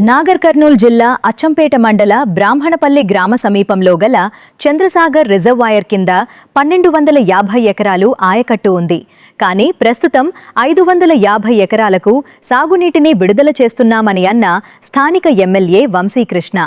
నాగర్ కర్నూల్ జిల్లా అచ్చంపేట మండల బ్రాహ్మణపల్లి గ్రామ సమీపంలో గల చంద్రసాగర్ రిజర్వాయర్ కింద 1250 ఎకరాలు ఆయకట్టు ఉంది. కానీ ప్రస్తుతం 550 ఎకరాలకు సాగునీటిని విడుదల చేస్తున్నామని అన్న స్థానిక ఎమ్మెల్యే వంశీకృష్ణ.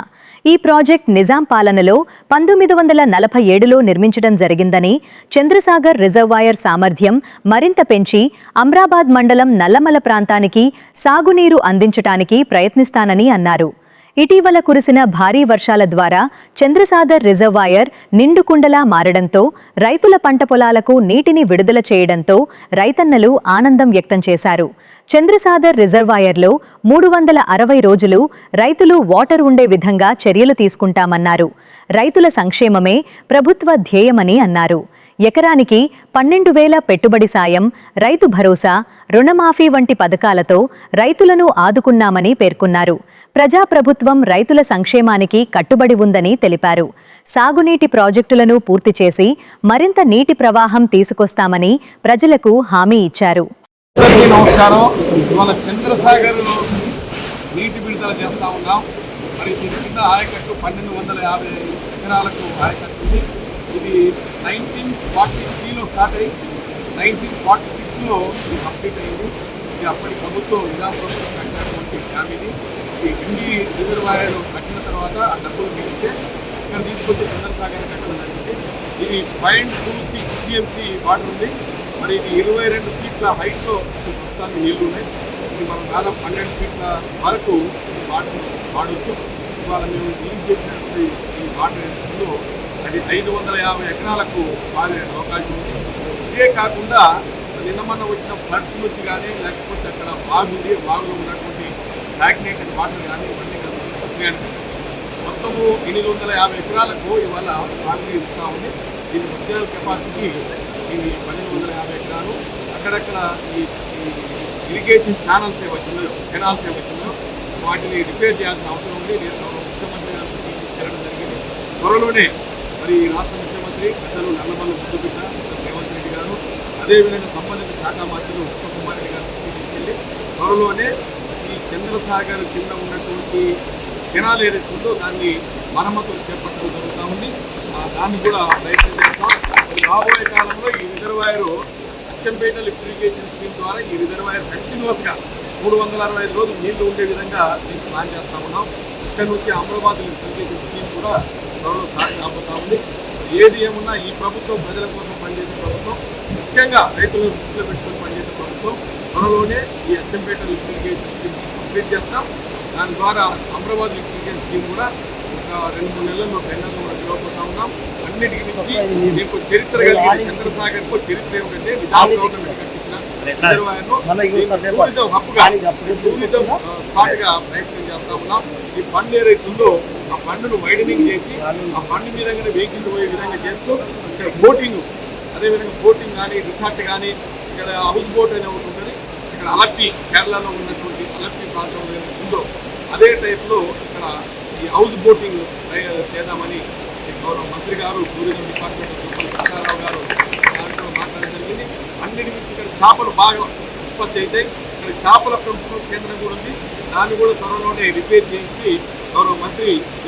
ఈ ప్రాజెక్ట్ నిజాం పాలనలో 1947లో నిర్మించడం జరిగిందని, చంద్రసాగర్ రిజర్వాయర్ సామర్థ్యం మరింత పెంచి అమ్రాబాద్ మండలం నల్లమల ప్రాంతానికి సాగునీరు అందించటానికి ప్రయత్నిస్తానని అన్నారు. ఇటీవల కురిసిన భారీ వర్షాల ద్వారా చంద్రసాగర్ రిజర్వాయర్ నిండుకుండలా మారడంతో రైతుల పంట పొలాలకు నీటిని విడుదల చేయడంతో రైతన్నలు ఆనందం వ్యక్తం చేశారు. చంద్రసాగర్ రిజర్వాయర్లో 360 రోజులు రైతులు వాటర్ ఉండే విధంగా చర్యలు తీసుకుంటామన్నారు. రైతుల సంక్షేమమే ప్రభుత్వ ధ్యేయమని అన్నారు. ఎకరానికి 12,000 పెట్టుబడి సాయం, రైతు భరోసా, రుణమాఫీ వంటి పథకాలతో రైతులను ఆదుకున్నామని పేర్కొన్నారు. ప్రజాప్రభుత్వం రైతుల సంక్షేమానికి కట్టుబడి ఉందని తెలిపారు. సాగునీటి ప్రాజెక్టులను పూర్తి చేసి మరింత నీటి ప్రవాహం తీసుకొస్తామని ప్రజలకు హామీ ఇచ్చారు. నమస్కారం. ఇవాళ చంద్రసాగర్లో నీటి విడుదల చేస్తా ఉన్నాం. మరి దీని కింద ఆయకట్టు 1250 ఎకరాలకు ఆయకట్టు ఉంది. ఇది 1943లో స్టార్ట్ అయ్యి 1946లో ఇది కంప్లీట్ అయింది. ఇది అప్పటి ప్రభుత్వం నిజాం ప్రభుత్వం కట్టినటువంటి డ్యామ్ ఇది. ఈ హిందీ రిజర్వాయర్ కట్టిన తర్వాత ఆ డబ్బులు మిగిలితే ఇక్కడ తీసుకొచ్చి చంద్రసాగర్ కట్టడం జరిగింది. ఇది 0.26 TMC వాటర్ ఉంది. మరి ఇది 22 ఫీట్ల హైట్లో ప్రస్తుతానికి నీళ్లు ఉన్నాయి. ఇది మనం దాదాపు 12 ఫీట్ల వరకు వాటర్ వాడవచ్చు. ఇవాళ మేము రిలీజ్ చేసినటువంటి ఈ వాటర్ ఎంతో అది 550 ఎకరాలకు మారే అవకాశం ఉంది. ఇదే కాకుండా నిన్న మొన్న వచ్చిన ఫ్లడ్స్ నుంచి కానీ, లేకపోతే అక్కడ బాగులో ఉన్నటువంటి స్టాగ్నేటెడ్ వాటర్ కానీ ఇవన్నీ కలిసి మొత్తము 850 ఎకరాలకు ఇవాళ సాగునీరు ఇస్తూ ఉంది. దీని ఒరిజినల్ కెపాసిటీ ఇది 1250 ఎకరాలు. అక్కడక్కడ ఈ ఇరిగేషన్ ఛానల్స్ ఏవచ్చున్నాయో, కెనాల్స్ ఏవచ్చున్నాయో వాటిని రిపేర్ చేయాల్సిన అవసరం ఉంది. నేను ముఖ్యమంత్రి గారికి తీసుకెళ్ళడం జరిగింది. త్వరలోనే మరి రాష్ట్ర ముఖ్యమంత్రి పెద్దలు నల్లమల్ల ముద్దుబిడ్డ రేవంత్ రెడ్డి గారు, అదేవిధంగా సంబంధిత శాఖ మంత్రులు ఉత్తమ్ కుమార్ రెడ్డి గారు తీసుకెళ్ళి త్వరలోనే ఈ చంద్రసాగర్ కింద ఉన్నటువంటి కెనాల్ ఏదైతే ఉందో దాన్ని మరమ్మతులు చేపట్టడం జరుగుతూ ఉంది. దాన్ని కూడా ప్రయత్నం చేస్తాం. రాబోయే కాలంలో ఈ reservoir Achampet lift irrigation scheme ద్వారా ఈ రిజర్వాయర్ కంటిన్యూస్గా 365 రోజులు నీళ్లు ఉండే విధంగా దీన్ని ప్లాన్ చేస్తా ఉన్నాం. ఇక్కడ నుంచి అమరాబాద్ లిఫ్ట్ ఇరిగేషన్ స్కీమ్ కూడా త్వరలో స్టార్ట్ కాబోతా ఉంది. ఏది ఏమున్నా ఈ ప్రభుత్వం ప్రజల కోసం పనిచేసే ప్రభుత్వం, ముఖ్యంగా రైతులను దృష్టిలో పెట్టుకుని పనిచేసే ప్రభుత్వం. త్వరలోనే ఈ Achampet lift irrigation scheme complete చేస్తాం. దాని ద్వారా అమరాబాద్ లిఫ్ట్ ఇరిగేషన్ స్కీమ్ కూడా ఒక 2-3 నెలల్లో టెండర్లు కూడా పిలవబోతా ఉన్నాం. అన్నిటికీ మించి మీకు చరిత్ర కలిగి చంద్రసాగర్కు చరిత్ర ఏమిటంటే నిజాం గవర్నమెంట్ కట్టించిన రిజర్వాయర్ను టూరిజం హబ్గా, టూరిజం స్పాట్గా ప్రయత్నం చేస్తా ఉన్నాం. ఈ ఫండ్ ఏదైతుందో ఆ ఫండ్ను వైడనింగ్ చేసి ఆ ఫండ్ మీదగానే వెహికల్ పోయే విధంగా చేస్తూ ఇక్కడ బోటింగ్, అదేవిధంగా బోటింగ్ కానీ, రిసార్ట్ కానీ, ఇక్కడ హౌస్ బోట్ అనే ఒకటి ఉంటుంది. ఇక్కడ అలప్పి, కేరళలో ఉన్నటువంటి అలప్పి ప్రాంతంలో ఉందో అదే టైప్లో ఇక్కడ ఈ హౌస్ బోటింగ్ చేద్దామని గౌరవ మంత్రి గారు, టూరిజం డిపార్ట్మెంట్ ప్రకారావు గారు దాంట్లో మాట్లాడడం జరిగింది. అన్నిటి నుంచి ఇక్కడ చేపలు బాగా ఉత్పత్తి అవుతాయి. ఇక్కడ చేపల పెంపకం కేంద్రం కూడా ఉంది. దాన్ని కూడా త్వరలోనే రిపేర్ చేయించి గౌరవ మంత్రి